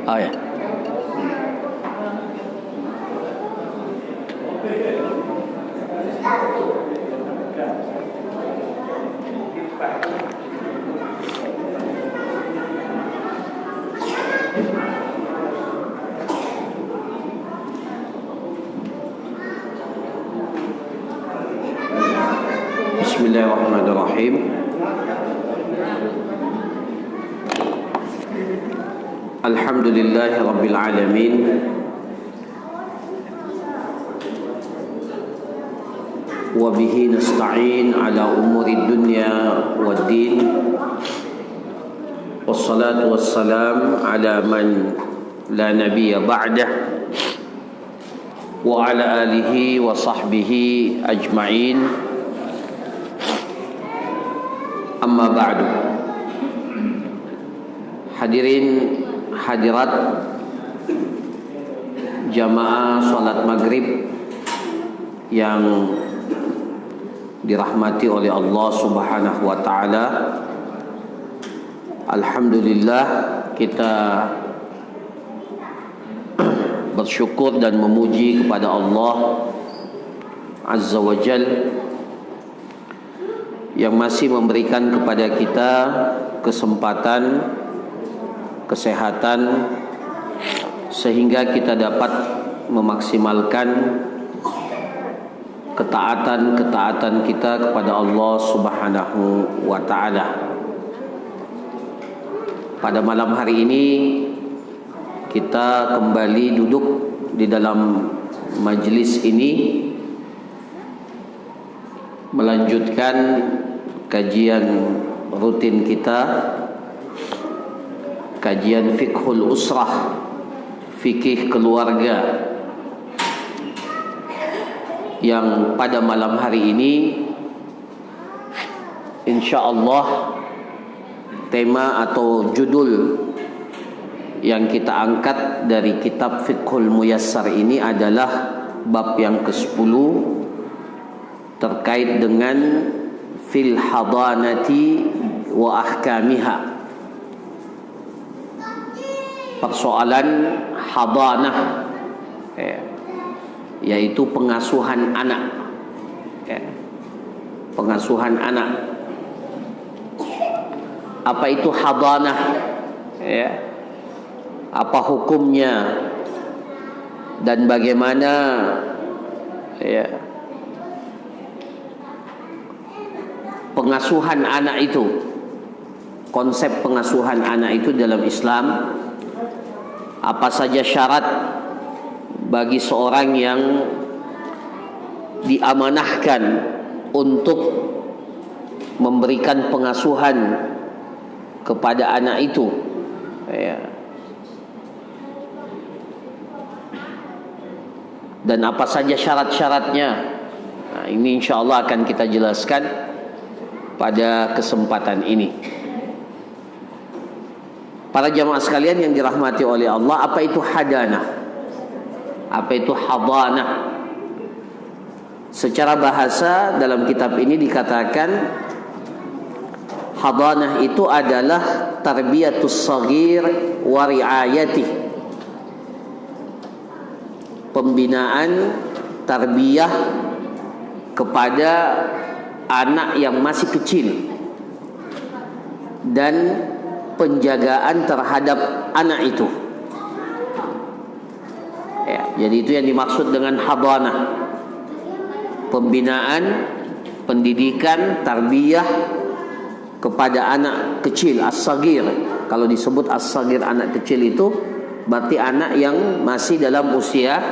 Oh ya. Bismillahirrahmanirrahim. Alhamdulillahi rabbil alamin. Wa bihi nasta'in ala umuri dunya waddin. Wassalatu wassalam ala man la nabiyya ba'dah wa ala alihi wa sahbihi ajma'in. Amma ba'du. Hadirin hadirat jamaah salat maghrib yang dirahmati oleh Allah Subhanahu wa taala. Alhamdulillah, kita bersyukur dan memuji kepada Allah Azza wa Jalla yang masih memberikan kepada kita kesempatan, kesehatan, sehingga kita dapat memaksimalkan ketaatan kita kepada Allah Subhanahu wa taala. Pada malam hari ini kita kembali duduk di dalam majlis ini melanjutkan kajian rutin kita, kajian fiqhul usrah, fikih keluarga, yang pada malam hari ini insyaallah tema atau judul yang kita angkat dari kitab Fiqhul Muyassar ini adalah bab yang ke-10 terkait dengan fil hadanati wa ahkamiha. Persoalan hadanah, yaitu pengasuhan anak, pengasuhan anak. Apa itu hadanah? Apa hukumnya dan bagaimana pengasuhan anak itu, konsep pengasuhan anak itu dalam Islam. Apa saja syarat bagi seorang yang diamanahkan untuk memberikan pengasuhan kepada anak itu, dan apa saja syarat-syaratnya. Nah, ini insyaallah akan kita jelaskan pada kesempatan ini. Para jamaah sekalian yang dirahmati oleh Allah, apa itu hadanah? Apa itu hadanah? Secara bahasa dalam kitab ini dikatakan hadanah itu adalah tarbiyatus shaghir wa riayatih. Pembinaan, tarbiyah kepada anak yang masih kecil dan penjagaan terhadap anak itu. Jadi itu yang dimaksud dengan hadanah. Pembinaan, pendidikan, tarbiyah kepada anak kecil, as-saghir. Kalau disebut as-saghir, anak kecil itu berarti anak yang masih dalam usia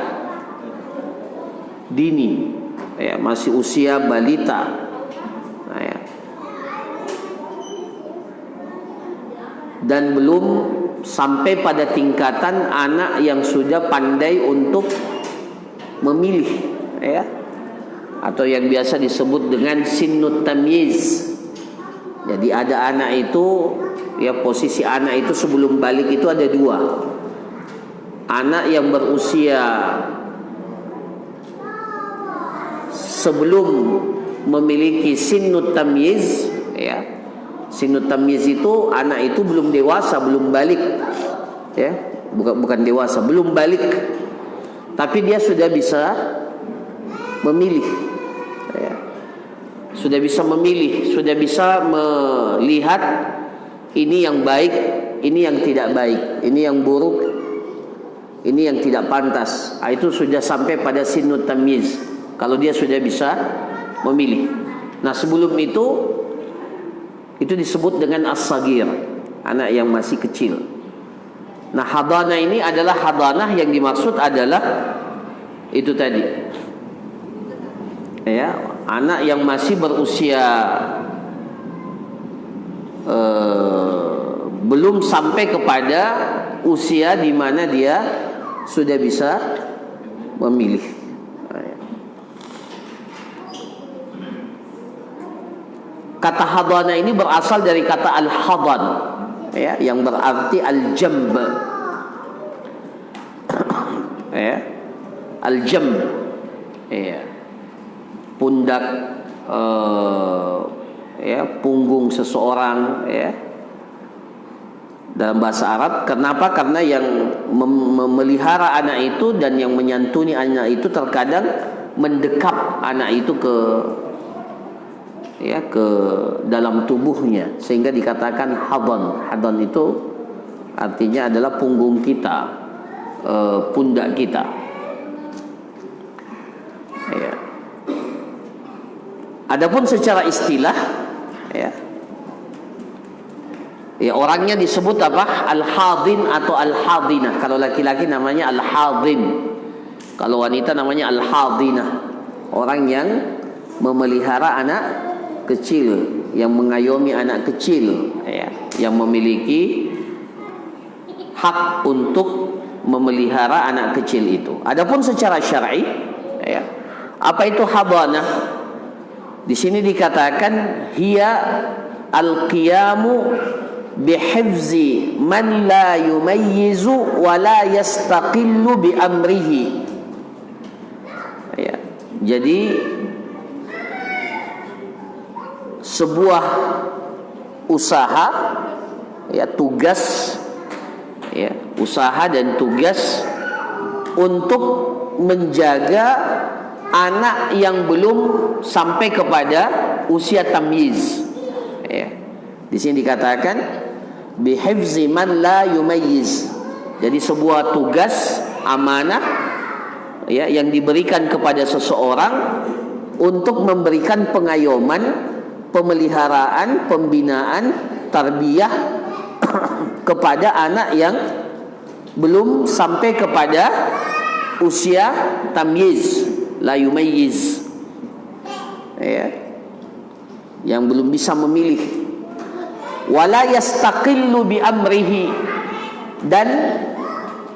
dini, masih usia balita. Dan belum sampai pada tingkatan anak yang sudah pandai untuk memilih, atau yang biasa disebut dengan sinnut tamyiz. Jadi ada anak itu, posisi anak itu sebelum balik itu ada dua. Anak yang berusia sebelum memiliki sinnut tamyiz, Sinnut tamyiz itu anak itu belum dewasa, belum balik, bukan dewasa, belum balik, tapi dia sudah bisa memilih, ya. Sudah bisa memilih, sudah bisa melihat ini yang baik, ini yang tidak baik, ini yang buruk, ini yang tidak pantas. Itu sudah sampai pada sinut tamyiz, kalau dia sudah bisa memilih. Nah, sebelum itu disebut dengan as-sagir, anak yang masih kecil. Nah, hadanah ini adalah hadanah yang dimaksud adalah itu tadi, ya, anak yang masih berusia belum sampai kepada usia di mana dia sudah bisa memilih. Kata hadanah ini berasal dari kata al-hadan, ya, yang berarti al-jamb, ya, al-jamb, ya, pundak, ya, punggung seseorang, ya, dalam bahasa Arab. Kenapa? Karena yang memelihara anak itu dan yang menyantuni anak itu terkadang mendekap anak itu ke dalam tubuhnya, sehingga dikatakan hadan. Hadan itu artinya adalah punggung kita, pundak kita, ya. Adapun secara istilah, ya, orangnya disebut apa? Al-hadin atau al-hadinah. Kalau laki-laki namanya al-hadin, kalau wanita namanya al-hadinah. Orang yang memelihara anak kecil, yang mengayomi anak kecil, ya, yang memiliki hak untuk memelihara anak kecil itu. Adapun secara syar'i, ya, apa itu hadanah? Di sini dikatakan hiya al-qiyamu bihifzi man la yumayyizu wa la yastaqillu bi amrihi. Ya, jadi sebuah usaha, ya, tugas, ya, usaha dan tugas untuk menjaga anak yang belum sampai kepada usia tamyiz, ya. Di sini dikatakan bihifzi man la yumayyiz. Jadi sebuah tugas amanah, ya, yang diberikan kepada seseorang untuk memberikan pengayoman, pemeliharaan, pembinaan, tarbiyah kepada anak yang belum sampai kepada usia tamyiz, la yumayyiz, ya, yang belum bisa memilih. Wala yastaqillu bi amrihi, dan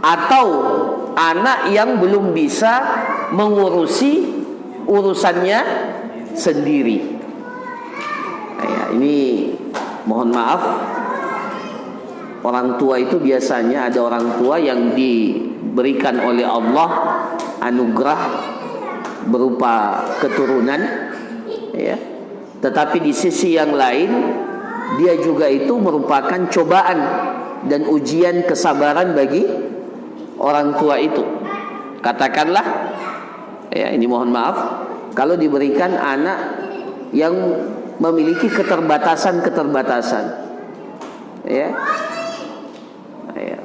atau anak yang belum bisa mengurusi urusannya sendiri. Ya, ini mohon maaf, orang tua itu biasanya ada orang tua yang diberikan oleh Allah anugerah berupa keturunan, ya, tetapi di sisi yang lain dia juga itu merupakan cobaan dan ujian kesabaran bagi orang tua itu. Katakanlah, ya, ini mohon maaf, kalau diberikan anak yang memiliki keterbatasan, ya, ya,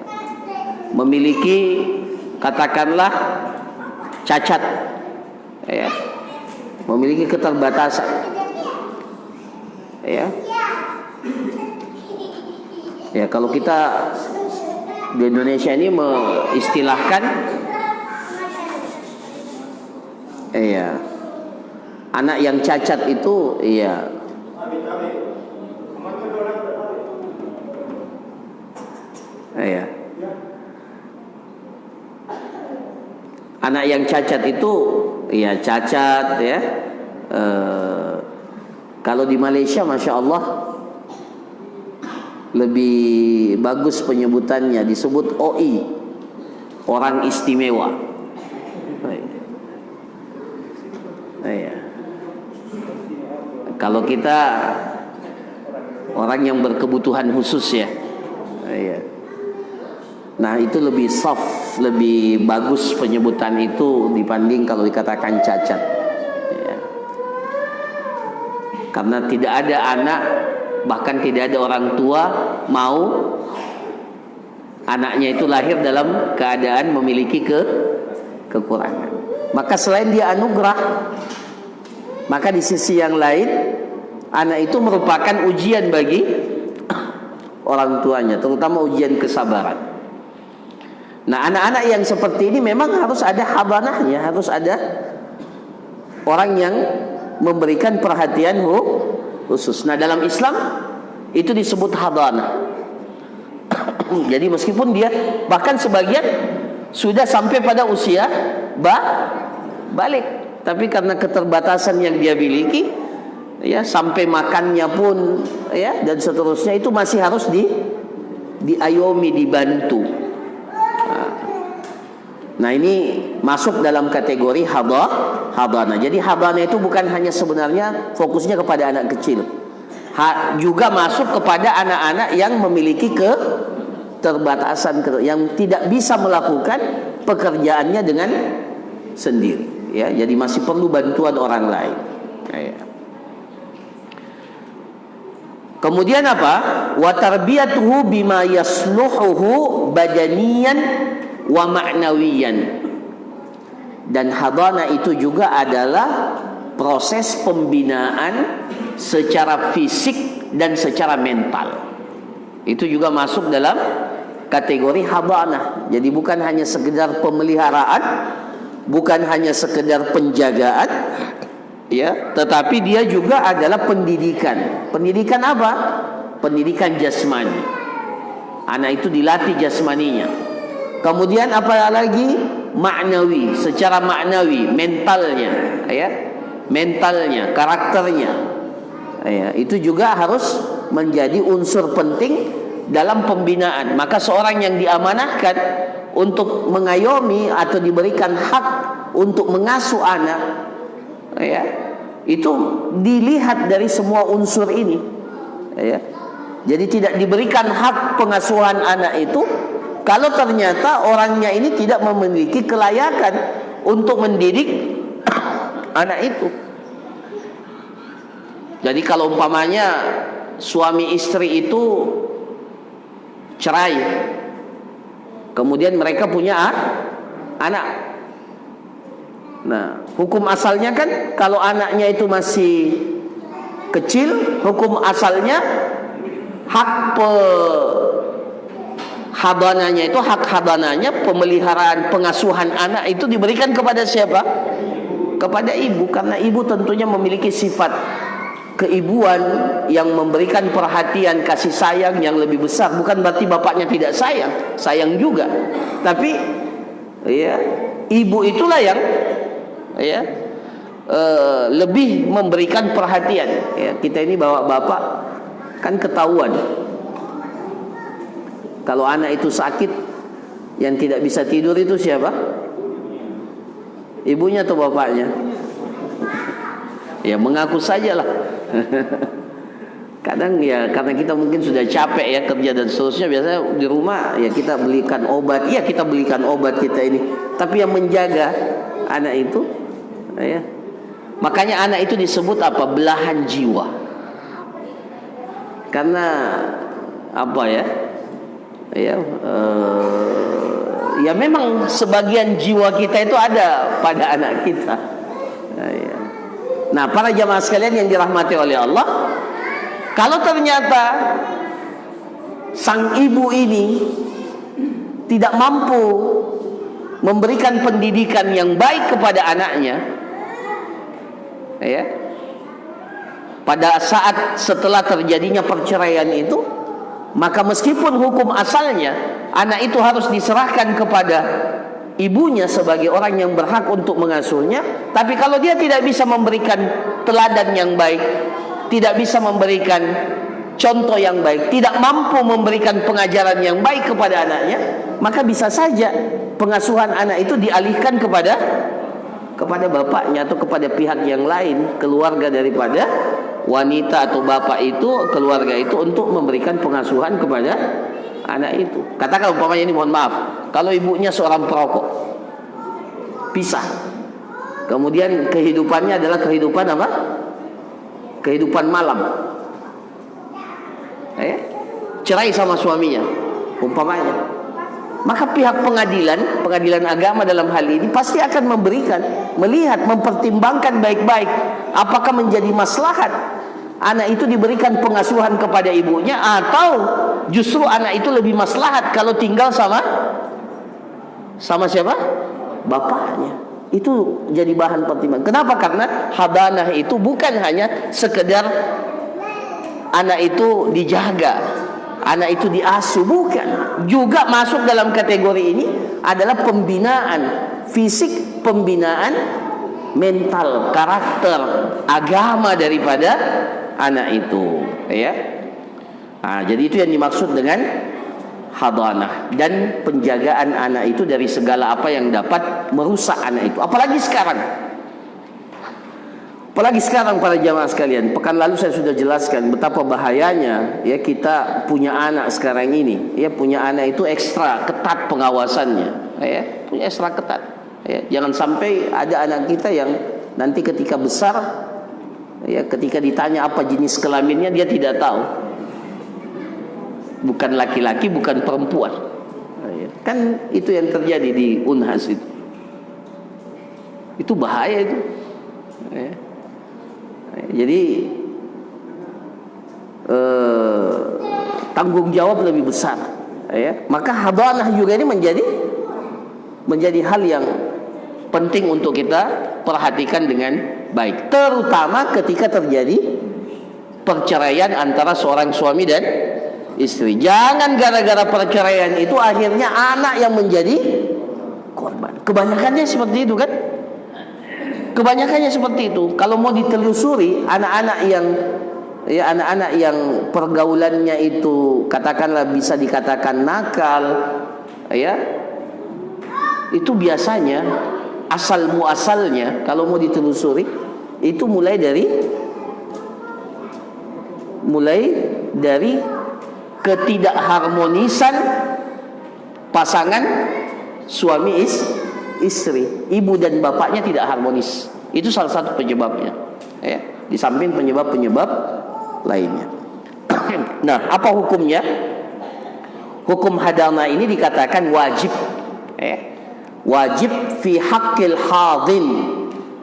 memiliki katakanlah cacat, ya, memiliki keterbatasan, ya. Ya, kalau kita di Indonesia ini mengistilahkan, iya, anak yang cacat itu, iya, iya, anak yang cacat itu, iya, cacat, ya. Kalau di Malaysia, masya Allah, lebih bagus penyebutannya, disebut OI, orang istimewa. Iya. Kalau kita orang yang berkebutuhan khusus, ya. Iya. Nah, itu lebih soft, lebih bagus penyebutan itu dibanding kalau dikatakan cacat. Ya. Karena tidak ada anak, bahkan tidak ada orang tua mau anaknya itu lahir dalam keadaan memiliki kekurangan. Maka selain dia anugerah, maka di sisi yang lain anak itu merupakan ujian bagi orang tuanya, terutama ujian kesabaran. Nah, anak-anak yang seperti ini memang harus ada habanahnya, harus ada orang yang memberikan perhatian khusus. Nah, dalam Islam itu disebut habanah. Jadi meskipun dia bahkan sebagian sudah sampai pada usia balik, tapi karena keterbatasan yang dia miliki, ya, sampai makannya pun, ya, dan seterusnya itu masih harus diayomi, dibantu. Nah, ini masuk dalam kategori habanah. Jadi habanah itu bukan hanya sebenarnya fokusnya kepada anak kecil, juga masuk kepada anak-anak yang memiliki keterbatasan, yang tidak bisa melakukan pekerjaannya dengan sendiri, ya. Jadi masih perlu bantuan orang lain, ya. Kemudian apa? Wa tarbiyatuhu bima yasluhuhu badaniyan wa ma'nawiyan. Dan hadanah itu juga adalah proses pembinaan secara fisik dan secara mental. Itu juga masuk dalam kategori hadanah. Jadi bukan hanya sekedar pemeliharaan, bukan hanya sekedar penjagaan, ya, tetapi dia juga adalah pendidikan. Pendidikan apa? Pendidikan jasmani. Anak itu dilatih jasmaninya. Kemudian apa lagi? Maknawi, secara maknawi, mentalnya, ya, mentalnya, karakternya, ya, itu juga harus menjadi unsur penting dalam pembinaan. Maka seorang yang diamanahkan untuk mengayomi atau diberikan hak untuk mengasuh anak, ya, itu dilihat dari semua unsur ini, ya. Jadi tidak diberikan hak pengasuhan anak itu kalau ternyata orangnya ini tidak memiliki kelayakan untuk mendidik anak itu. Jadi kalau umpamanya suami istri itu cerai, kemudian mereka punya anak. Nah, hukum asalnya kan kalau anaknya itu masih kecil, hukum asalnya hak hadananya itu, hak hadananya, pemeliharaan, pengasuhan anak itu diberikan kepada siapa? Kepada ibu, karena ibu tentunya memiliki sifat keibuan yang memberikan perhatian, kasih sayang yang lebih besar. Bukan berarti bapaknya tidak sayang, sayang juga. Tapi, ya, ibu itulah yang, ya, lebih memberikan perhatian. Ya, kita ini bawa bapak kan ketahuan. Kalau anak itu sakit, yang tidak bisa tidur itu siapa? Ibunya atau bapaknya? Ya, mengaku sajalah. Kadang ya karena kita mungkin sudah capek ya kerja dan seterusnya, biasanya di rumah ya kita belikan obat. Iya, kita belikan obat kita ini. Tapi yang menjaga anak itu, ya. Makanya anak itu disebut apa? Belahan jiwa. Karena apa ya? Ya, ya memang sebagian jiwa kita itu ada pada anak kita. Ya. Nah, para jamaah sekalian yang dirahmati oleh Allah, kalau ternyata sang ibu ini tidak mampu memberikan pendidikan yang baik kepada anaknya, ya, pada saat setelah terjadinya perceraian itu, maka meskipun hukum asalnya anak itu harus diserahkan kepada ibunya sebagai orang yang berhak untuk mengasuhnya, tapi kalau dia tidak bisa memberikan teladan yang baik, tidak bisa memberikan contoh yang baik, tidak mampu memberikan pengajaran yang baik kepada anaknya, maka bisa saja pengasuhan anak itu dialihkan kepada bapaknya atau kepada pihak yang lain, keluarga daripada wanita atau bapak itu, keluarga itu, untuk memberikan pengasuhan kepada anak itu. Katakan umpamanya ini, mohon maaf, kalau ibunya seorang perokok, pisah. Kemudian kehidupannya adalah kehidupan apa? Kehidupan malam. Cerai sama suaminya, umpamanya. Maka pihak pengadilan agama dalam hal ini pasti akan melihat, mempertimbangkan baik-baik apakah menjadi maslahat anak itu diberikan pengasuhan kepada ibunya, atau justru anak itu lebih maslahat kalau tinggal sama siapa? Bapaknya. Itu jadi bahan pertimbangan. Kenapa? Karena hadanah itu bukan hanya sekedar anak itu dijaga, anak itu diasuh, bukan. Juga masuk dalam kategori ini adalah pembinaan fisik, pembinaan mental, karakter, agama daripada anak itu, ya. Nah, jadi itu yang dimaksud dengan hadanah, dan penjagaan anak itu dari segala apa yang dapat merusak anak itu. Apalagi sekarang para jamaah sekalian, pekan lalu saya sudah jelaskan betapa bahayanya ya kita punya anak sekarang ini. Ya, punya anak itu ekstra ketat pengawasannya, ya, punya ekstra ketat. Ya, jangan sampai ada anak kita yang nanti ketika besar, ya, ketika ditanya apa jenis kelaminnya dia tidak tahu. Bukan laki-laki, bukan perempuan. Kan itu yang terjadi di Unhas itu. Itu bahaya itu. Jadi tanggung jawab lebih besar. Maka hadanah juga ini menjadi hal yang penting untuk kita perhatikan dengan baik, terutama ketika terjadi perceraian antara seorang suami dan istri. Jangan gara-gara perceraian itu akhirnya anak yang menjadi korban. Kebanyakannya seperti itu kan? Kebanyakannya seperti itu. Kalau mau ditelusuri, anak-anak yang pergaulannya itu katakanlah bisa dikatakan nakal, ya, itu biasanya asal muasalnya kalau mau ditelusuri itu mulai dari ketidakharmonisan pasangan suami istri. Ibu dan bapaknya tidak harmonis. Itu salah satu penyebabnya, ya, di samping penyebab-penyebab lainnya. Nah, apa hukumnya? Hukum hadanah ini dikatakan wajib, wajib fi haqqil hadin,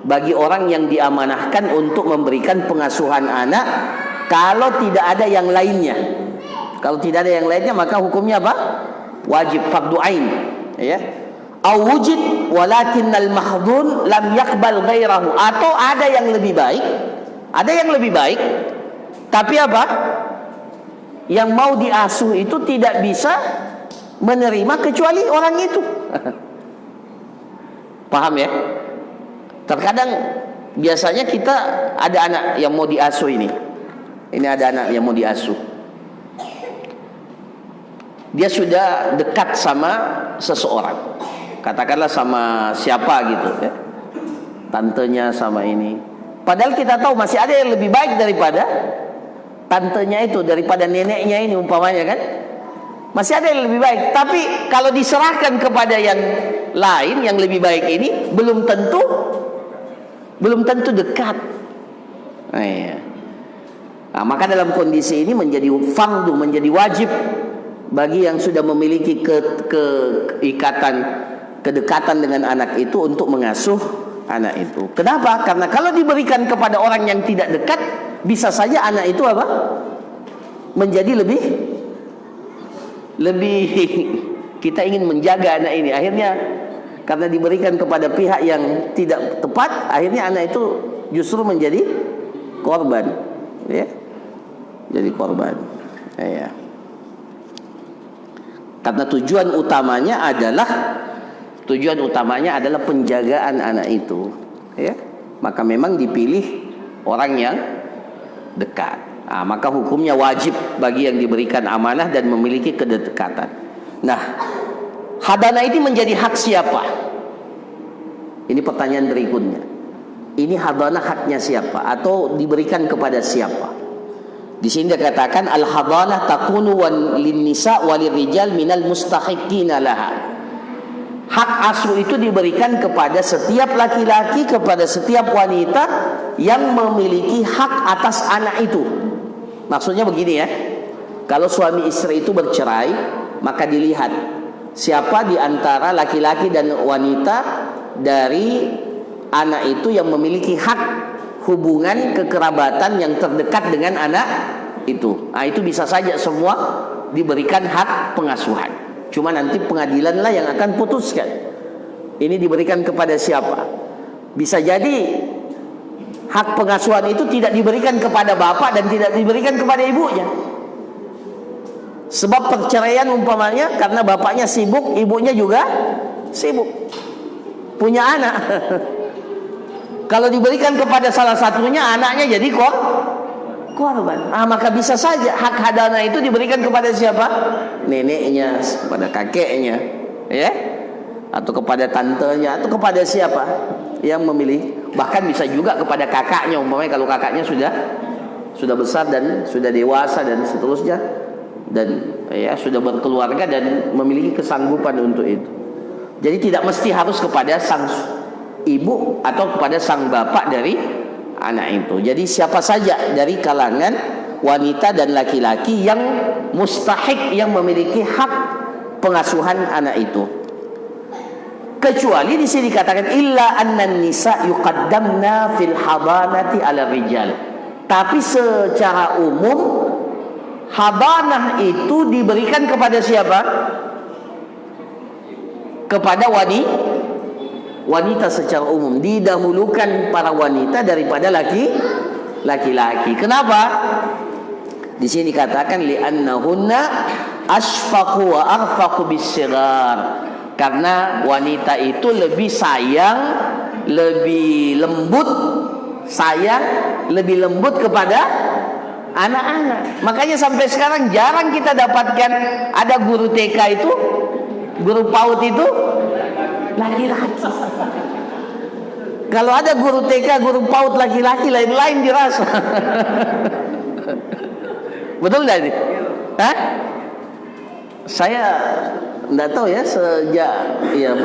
bagi orang yang diamanahkan untuk memberikan pengasuhan anak kalau tidak ada yang lainnya. Kalau tidak ada yang lainnya maka hukumnya apa? Wajib, fardu ain, ya. Au wujid walakinnal mahdhun lam yaqbal ghairahu, atau ada yang lebih baik, tapi apa? Yang mau diasuh itu tidak bisa menerima kecuali orang itu. Paham ya? Terkadang biasanya kita ada anak yang mau diasuh ini. Ini ada anak yang mau diasuh. Dia sudah dekat sama seseorang. Katakanlah sama siapa gitu, ya. Tantenya sama ini. Padahal kita tahu masih ada yang lebih baik daripada tantenya itu, daripada neneknya ini umpamanya kan. Masih ada yang lebih baik. Tapi kalau diserahkan kepada yang lain yang lebih baik ini belum tentu dekat. Nah, maka dalam kondisi ini menjadi fardu, menjadi wajib bagi yang sudah memiliki kedekatan dengan anak itu untuk mengasuh anak itu. Kenapa? Karena kalau diberikan kepada orang yang tidak dekat, bisa saja anak itu apa? Menjadi lebih kita ingin menjaga anak ini. Akhirnya karena diberikan kepada pihak yang tidak tepat, akhirnya anak itu justru menjadi korban, ya. Jadi korban. Ya. Karena tujuan utamanya adalah penjagaan anak itu, ya. Maka memang dipilih orang yang dekat. Nah, maka hukumnya wajib bagi yang diberikan amanah dan memiliki kedekatan. Nah, hadanah ini menjadi hak siapa? Ini pertanyaan berikutnya. Ini hadanah haknya siapa? Atau diberikan kepada siapa? Di sini dikatakan al-hadanah takunu lin nisa walil rijal minal mustahiqina laha. Hak asuh itu diberikan kepada setiap laki-laki, kepada setiap wanita yang memiliki hak atas anak itu. Maksudnya begini ya. Kalau suami istri itu bercerai, maka dilihat siapa di antara laki-laki dan wanita dari anak itu yang memiliki hak hubungan kekerabatan yang terdekat dengan anak itu. Nah, itu bisa saja semua diberikan hak pengasuhan. Cuma nanti pengadilanlah yang akan putuskan. Ini diberikan kepada siapa? Bisa jadi hak pengasuhan itu tidak diberikan kepada bapak dan tidak diberikan kepada ibunya. Sebab perceraian umpamanya karena bapaknya sibuk, ibunya juga sibuk, punya anak. Kalau diberikan kepada salah satunya, anaknya jadi korban. Maka bisa saja hak hadanah itu diberikan kepada siapa? Neneknya, kepada kakeknya, ya, atau kepada tantenya, atau kepada siapa yang memilih. Bahkan bisa juga kepada kakaknya, umpamanya kalau kakaknya sudah besar dan sudah dewasa dan seterusnya, dan ya sudah berkeluarga dan memiliki kesanggupan untuk itu. Jadi tidak mesti harus kepada sang ibu atau kepada sang bapak dari anak itu. Jadi siapa saja dari kalangan wanita dan laki-laki yang mustahik, yang memiliki hak pengasuhan anak itu. Kecuali di sini dikatakan illa annan nisa yuqaddamna fil hadanati ala rijal. Tapi secara umum hadanah itu diberikan kepada siapa? Kepada wanita secara umum. Didahulukan para wanita daripada laki-laki. Kenapa? Di sini dikatakan li'annahunna asfaqu wa arfaqu bis-sighar. Karena wanita itu lebih sayang, lebih lembut, lebih lembut kepada anak-anak. Makanya sampai sekarang jarang kita dapatkan ada guru TK itu, guru PAUD itu laki-laki. Kalau ada guru TK, guru PAUD laki-laki, lain-lain dirasa. Betul tidak ini? Hah? Saya tidak tahu ya, sejak ya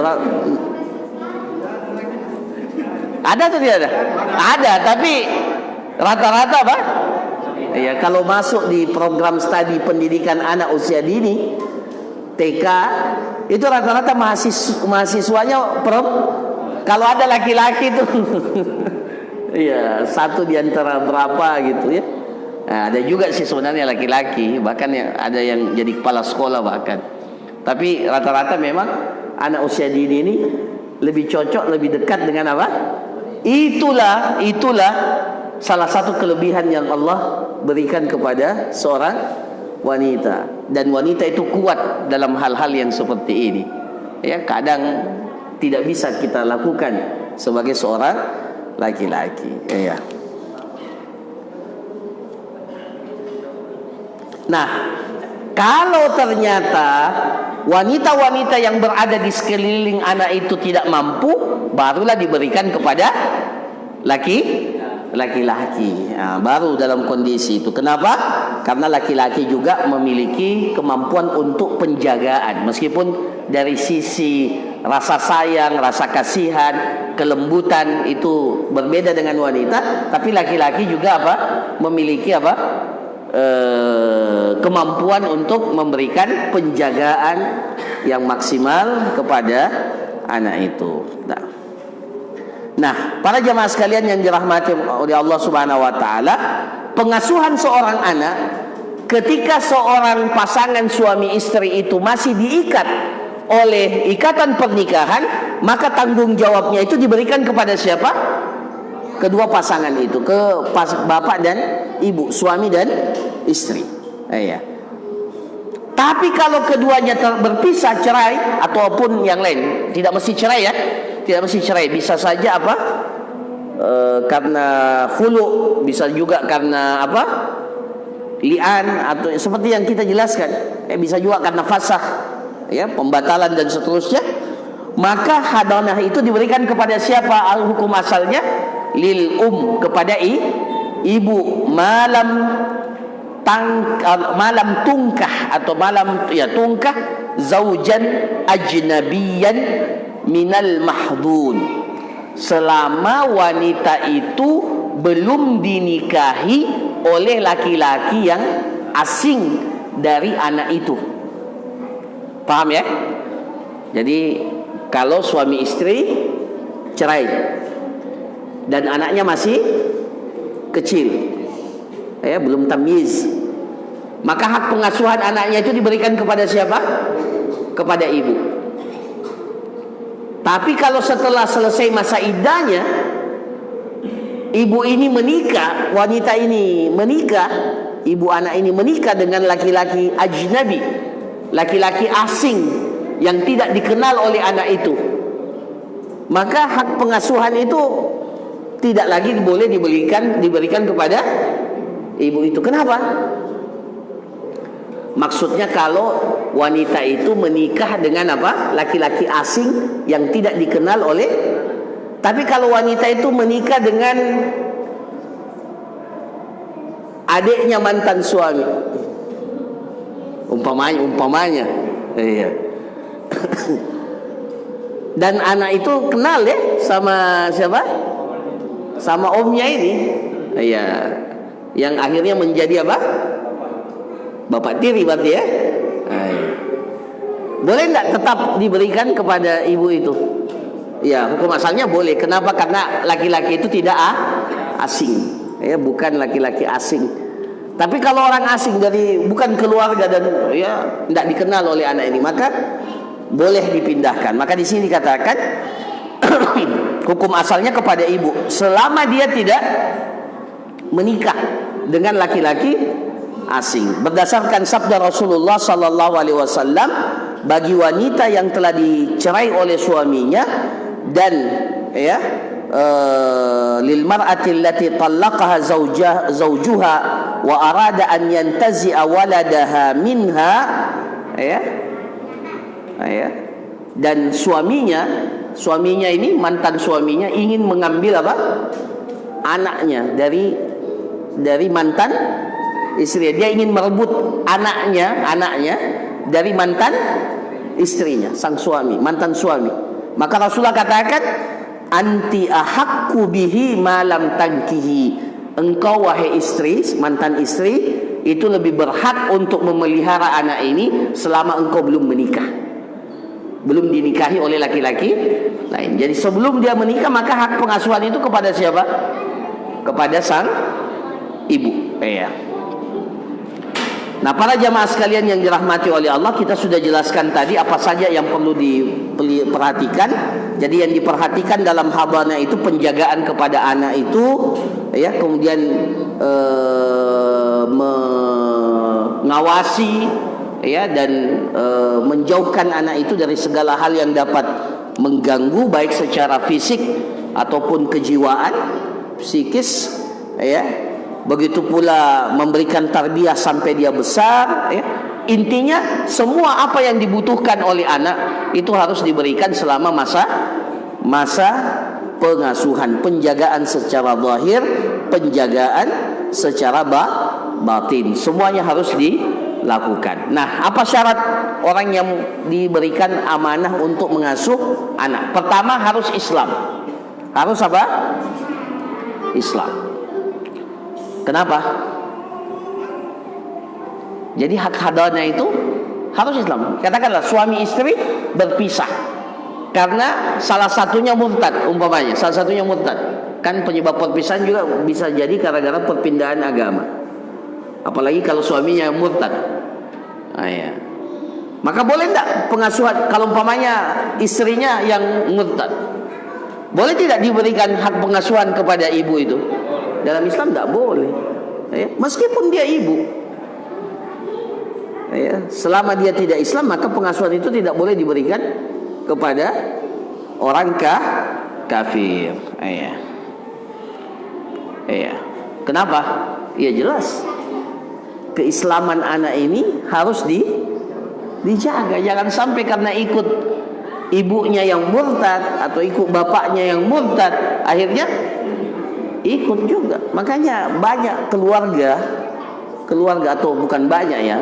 ada atau tidak ada? Ada, tapi rata-rata apa? Ya, kalau masuk di program studi pendidikan anak usia dini TK, itu rata-rata mahasiswanya kalau ada laki-laki itu ya satu di antara berapa gitu ya. Nah, ada juga sih sebenarnya laki-laki, bahkan ada yang jadi kepala sekolah bahkan. Tapi rata-rata memang anak usia dini ini lebih cocok, lebih dekat dengan apa? Itulah salah satu kelebihan yang Allah berikan kepada seorang wanita. Dan wanita itu kuat dalam hal-hal yang seperti ini. Ya, kadang tidak bisa kita lakukan sebagai seorang laki-laki. Ya. Nah, kalau ternyata wanita-wanita yang berada di sekeliling anak itu tidak mampu, barulah diberikan kepada laki-laki. Nah, baru dalam kondisi itu. Kenapa? Karena laki-laki juga memiliki kemampuan untuk penjagaan. Meskipun dari sisi rasa sayang, rasa kasihan, kelembutan itu berbeda dengan wanita, tapi laki-laki juga memiliki kemampuan untuk memberikan penjagaan yang maksimal kepada anak itu. Nah, para jamaah sekalian yang dirahmati oleh Allah Subhanahu wa taala, pengasuhan seorang anak ketika seorang pasangan suami istri itu masih diikat oleh ikatan pernikahan, maka tanggung jawabnya itu diberikan kepada siapa? Kedua pasangan itu, ke bapak dan ibu, suami dan istri. Ya. Tapi kalau keduanya berpisah, cerai ataupun yang lain, tidak mesti cerai ya, tidak mesti cerai, bisa saja karena khulu, bisa juga karena li'an, atau seperti yang kita jelaskan, bisa juga karena fasakh, ya, pembatalan dan seterusnya. Maka hadanah itu diberikan kepada siapa? Hukum asalnya lil kepada ibu, malam malam tungkah atau malam ya tungkah zaujan ajnabiyan minal mahdun, selama wanita itu belum dinikahi oleh laki-laki yang asing dari anak itu. Paham ya? Jadi kalau suami istri cerai dan anaknya masih kecil, ya belum tamyiz, maka hak pengasuhan anaknya itu diberikan kepada siapa? Kepada ibu. Tapi kalau setelah selesai masa iddahnya, ibu ini menikah, wanita ini menikah, ibu anak ini menikah dengan laki-laki ajnabi, laki-laki asing yang tidak dikenal oleh anak itu, maka hak pengasuhan itu tidak lagi boleh diberikan kepada ibu itu. Kenapa? Maksudnya kalau wanita itu menikah dengan apa? Laki-laki asing yang tidak dikenal oleh. Tapi kalau wanita itu menikah dengan adiknya mantan suami, umpamanya, iya. Dan anak itu kenal ya sama siapa? Sama omnya ini, iya. Yang akhirnya menjadi apa? Bapak tiri berarti ya. Boleh tidak tetap diberikan kepada ibu itu? Ya, hukum asalnya boleh. Kenapa? Karena laki-laki itu tidak asing, ya, bukan laki-laki asing. Tapi kalau orang asing dari bukan keluarga dan ya tidak dikenal oleh anak ini, maka boleh dipindahkan. Maka di sini dikatakan hukum asalnya kepada ibu selama dia tidak menikah dengan laki-laki asing. Berdasarkan sabda Rasulullah sallallahu alaihi wasallam, bagi wanita yang telah dicerai oleh suaminya dan ya lil mar'ati allati talaqaha zawjuha wa arada an yantazi'a waladaha minha, ya, dan suaminya ini, mantan suaminya ingin mengambil apa? Anaknya dari mantan istri. Dia ingin merebut anaknya dari mantan istrinya, sang suami, mantan suami. Maka Rasulullah katakan, anti ahakku bihi malam tankihi. Engkau wahai istri, mantan istri, itu lebih berhak untuk memelihara anak ini selama engkau belum menikah, belum dinikahi oleh laki-laki lain. Jadi sebelum dia menikah, maka hak pengasuhan itu kepada siapa? Kepada sang ibu. Ya. Nah, para jamaah sekalian yang dirahmati oleh Allah, kita sudah jelaskan tadi apa saja yang perlu diperhatikan. Jadi yang diperhatikan dalam hadanah itu penjagaan kepada anak itu, ya, kemudian mengawasi, ya, dan menjauhkan anak itu dari segala hal yang dapat mengganggu baik secara fisik ataupun kejiwaan, psikis, ya. Begitu pula memberikan tarbiyah sampai dia besar, ya. Intinya semua apa yang dibutuhkan oleh anak itu harus diberikan selama masa pengasuhan, penjagaan secara zahir, penjagaan secara batin, semuanya harus dilakukan. Nah, apa syarat orang yang diberikan amanah untuk mengasuh anak? Pertama, harus Islam. Harus apa? Islam. Kenapa? Jadi hak hadanah itu harus Islam. Katakanlah suami istri berpisah karena salah satunya murtad, umpamanya salah satunya murtad. Kan penyebab perpisahan juga bisa jadi gara-gara perpindahan agama. Apalagi kalau suaminya murtad. Ya. Maka boleh tidak pengasuhan kalau umpamanya istrinya yang murtad? Boleh tidak diberikan hak pengasuhan kepada ibu itu? Dalam Islam tidak boleh, ya. Meskipun dia ibu, ya. Selama dia tidak Islam, maka pengasuhan itu tidak boleh diberikan kepada orang kafir, ya. Ya. Kenapa? Ya jelas, keislaman anak ini harus dijaga. Jangan sampai karena ikut ibunya yang murtad atau ikut bapaknya yang murtad, akhirnya ikut juga. Makanya banyak keluarga keluarga, atau bukan banyak ya,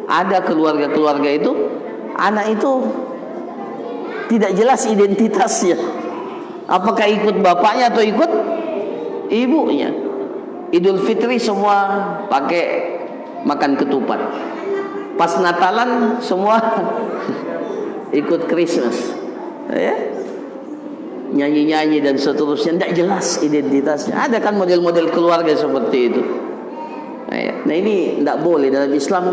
ada keluarga-keluarga itu anak itu tidak jelas identitasnya, apakah ikut bapaknya atau ikut ibunya. Idul Fitri semua pakai makan ketupat, pas Natalan semua ikut Christmas, ya, nyanyi-nyanyi dan seterusnya, tidak jelas identitasnya. Ada kan model-model keluarga seperti itu. Nah ini tidak boleh. Dalam Islam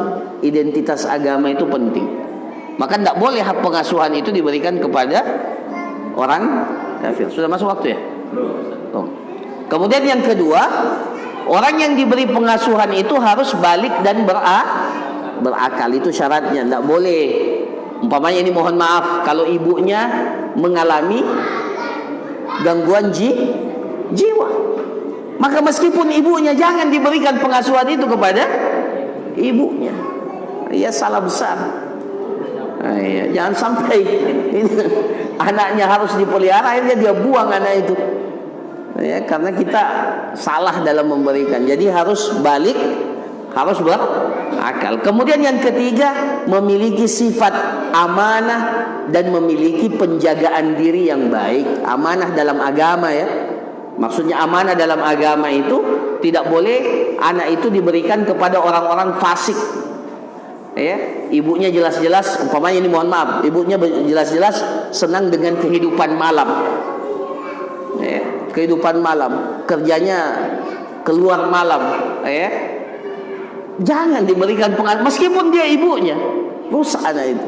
identitas agama itu penting. Maka tidak boleh hak pengasuhan itu diberikan kepada orang kafir. Sudah masuk waktu ya? Kemudian yang kedua, orang yang diberi pengasuhan itu harus balik dan berakal. Itu syaratnya. Tidak boleh, umpamanya ini, mohon maaf, kalau ibunya mengalami gangguan jiwa, maka meskipun ibunya, jangan diberikan pengasuhan itu kepada ibunya. Ya salah besar. Ya, jangan sampai anaknya harus dipelihara, akhirnya dia buang anak itu. Ya, karena kita salah dalam memberikan. Jadi harus balik, harus berakal. Kemudian yang ketiga, memiliki sifat amanah dan memiliki penjagaan diri yang baik. Amanah dalam agama ya. Maksudnya amanah dalam agama itu tidak boleh anak itu diberikan kepada orang-orang fasik. Ya, ibunya jelas-jelas, umpamanya ini, mohon maaf, ibunya jelas-jelas senang dengan kehidupan malam. Ya, kehidupan malam, kerjanya keluar malam, ya. Jangan diberikan pengasuhan meskipun dia ibunya. Rusak anak itu.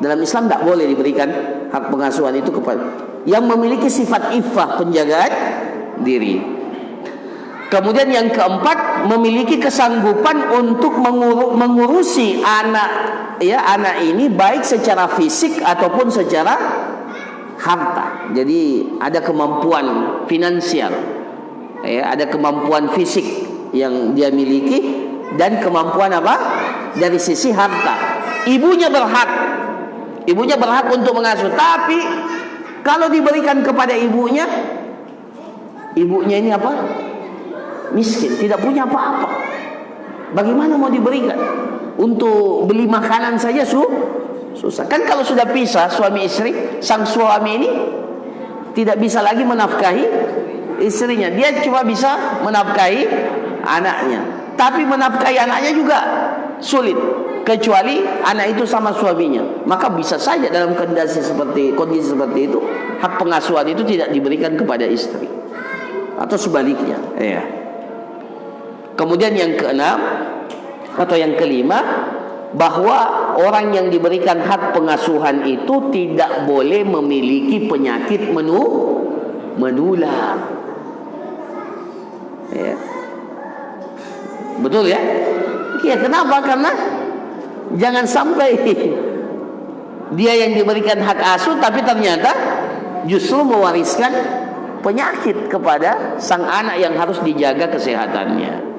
Dalam Islam tidak boleh diberikan hak pengasuhan itu kepada yang memiliki sifat iffah, penjagaan diri. Kemudian yang keempat, memiliki kesanggupan untuk mengurusi anak, ya, anak ini baik secara fisik ataupun secara harta. Jadi ada kemampuan finansial, ya, ada kemampuan fisik yang dia miliki dan kemampuan apa? Dari sisi harta. Ibunya berhak untuk mengasuh, tapi kalau diberikan kepada ibunya ini apa? Miskin, tidak punya apa-apa. Bagaimana mau diberikan? Untuk beli makanan saja susah. Kan kalau sudah pisah suami istri, sang suami ini tidak bisa lagi menafkahi istrinya. Dia cuma bisa menafkahi anaknya. Tapi menafkahi anaknya juga sulit, kecuali anak itu sama suaminya. Maka bisa saja dalam kondisi seperti itu, hak pengasuhan itu tidak diberikan kepada istri, atau sebaliknya, ya. Kemudian yang keenam atau yang kelima, bahwa orang yang diberikan hak pengasuhan itu tidak boleh memiliki penyakit menular. Ya. Betul ya? Ya, kenapa? Karena jangan sampai dia yang diberikan hak asuh tapi ternyata justru mewariskan penyakit kepada sang anak yang harus dijaga kesehatannya.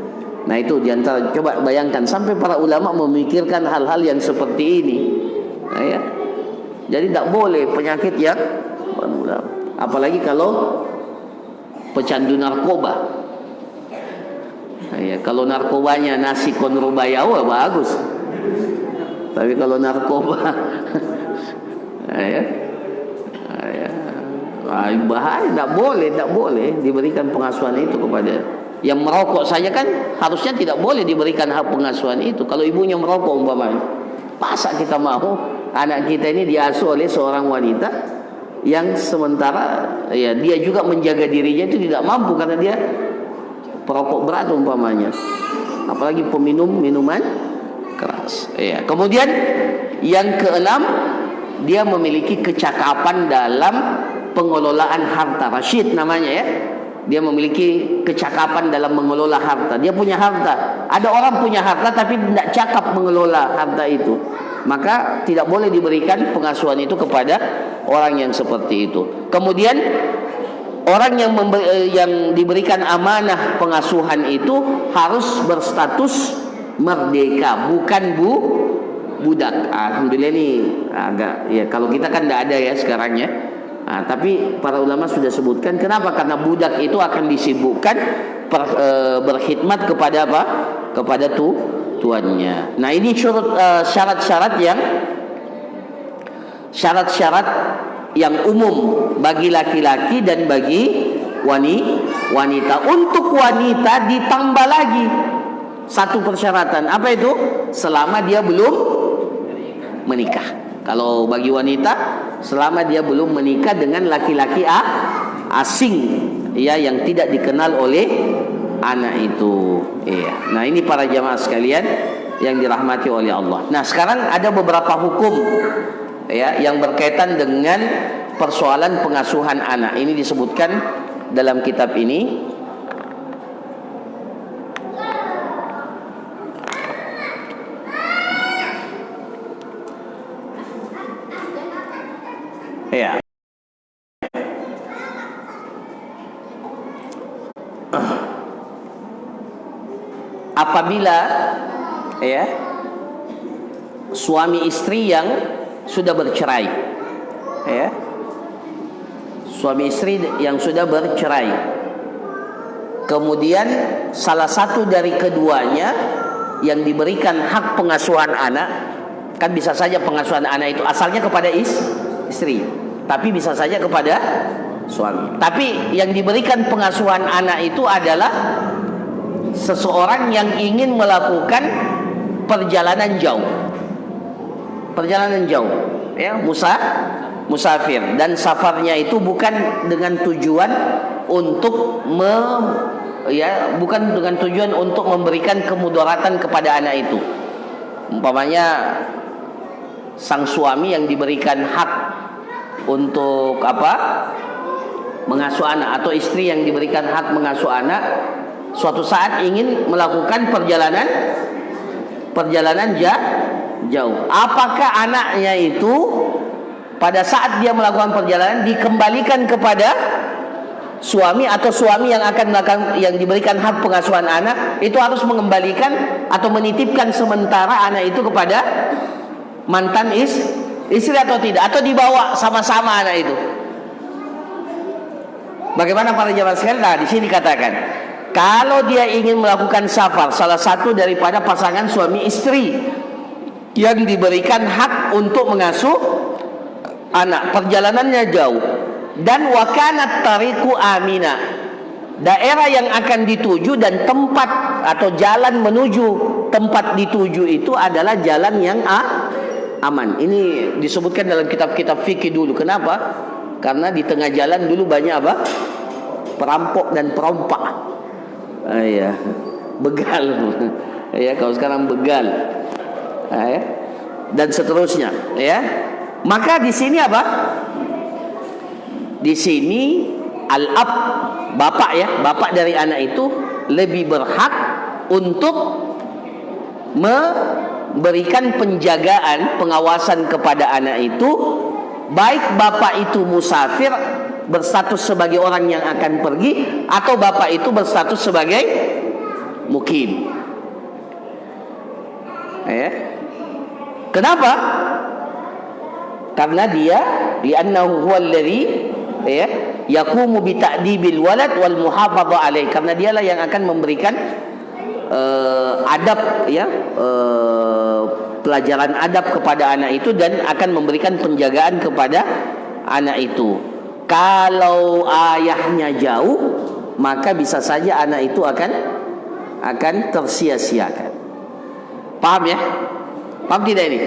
Nah itu diantara, coba bayangkan sampai para ulama memikirkan hal-hal yang seperti ini. Nah, ya. Jadi tidak boleh penyakit yang menular. Apalagi kalau pecandu narkoba. Nah, ya. Kalau narkobanya nasi konrobayau bagus. Tapi kalau narkoba nah, ya. Nah, ya. Bahaya, tidak boleh diberikan pengasuhan itu kepada. Yang merokok saja kan harusnya tidak boleh diberikan hak pengasuhan itu. Kalau ibunya merokok umpamanya, masa kita mau anak kita ini diasuh oleh seorang wanita yang sementara ya dia juga menjaga dirinya itu tidak mampu karena dia perokok berat umpamanya, apalagi peminum minuman keras. Ya. Kemudian yang keenam, dia memiliki kecakapan dalam pengelolaan harta. Rasyid namanya ya. Dia memiliki kecakapan dalam mengelola harta. Dia punya harta. Ada orang punya harta tapi tidak cakap mengelola harta itu. Maka tidak boleh diberikan pengasuhan itu kepada orang yang seperti itu. Kemudian orang yang diberikan amanah pengasuhan itu harus berstatus merdeka, bukan budak. Alhamdulillah ini agak ya, kalau kita kan tidak ada ya sekarang ya. Nah, tapi para ulama sudah sebutkan kenapa? Karena budak itu akan disibukkan berkhidmat kepada apa? Kepada tuannya. Nah, ini syarat-syarat yang umum bagi laki-laki dan bagi wanita. Untuk wanita ditambah lagi satu persyaratan. Apa itu? Selama dia belum menikah. Kalau bagi wanita, selama dia belum menikah dengan laki-laki asing, ya, yang tidak dikenal oleh anak itu. Iya. Nah, ini para jamaah sekalian yang dirahmati oleh Allah. Nah, sekarang ada beberapa hukum, ya, yang berkaitan dengan persoalan pengasuhan anak. Ini disebutkan dalam kitab ini. Ya. Apabila, ya, suami istri yang sudah bercerai, ya, suami istri yang sudah bercerai, kemudian salah satu dari keduanya yang diberikan hak pengasuhan anak, kan bisa saja pengasuhan anak itu asalnya kepada istri, tapi bisa saja kepada suami. Tapi yang diberikan pengasuhan anak itu adalah seseorang yang ingin melakukan perjalanan jauh, ya, musafir, dan safarnya itu bukan dengan tujuan untuk bukan dengan tujuan untuk memberikan kemudaratan kepada anak itu. Umpamanya sang suami yang diberikan hak untuk mengasuh anak, atau istri yang diberikan hak mengasuh anak, suatu saat ingin melakukan perjalanan jauh. Apakah anaknya itu pada saat dia melakukan perjalanan dikembalikan kepada suami, atau suami yang akan melakukan, yang diberikan hak pengasuhan anak itu harus mengembalikan atau menitipkan sementara anak itu kepada mantan istri atau tidak, atau dibawa sama-sama anak itu? Bagaimana para jamaah sekalian? Nah, di sini katakan, kalau dia ingin melakukan safar, salah satu daripada pasangan suami istri yang diberikan hak untuk mengasuh anak, perjalanannya jauh, dan wakanat tariku amina, daerah yang akan dituju dan tempat atau jalan menuju tempat dituju itu adalah jalan yang aman. Ini disebutkan dalam kitab-kitab fikih dulu. Kenapa? Karena di tengah jalan dulu banyak perampok dan perompak. Ya, begal. Ya, kalau sekarang begal. Ya, dan seterusnya, ya. Maka di sini di sini al-ab, bapak, ya, bapak dari anak itu lebih berhak untuk memberikan penjagaan, pengawasan kepada anak itu, baik bapak itu musafir berstatus sebagai orang yang akan pergi, atau bapak itu berstatus sebagai mukim. Ya. Kenapa? Karena dia li'annahu huwa alladhi, ya, yaqumu bi ta'dibil walad wal muhafadha alaih. Karena dialah yang akan memberikan adab, ya, pelajaran adab kepada anak itu, dan akan memberikan penjagaan kepada anak itu. Kalau ayahnya jauh, maka bisa saja anak itu akan tersia-siakan. Paham, ya? Paham tidak ini?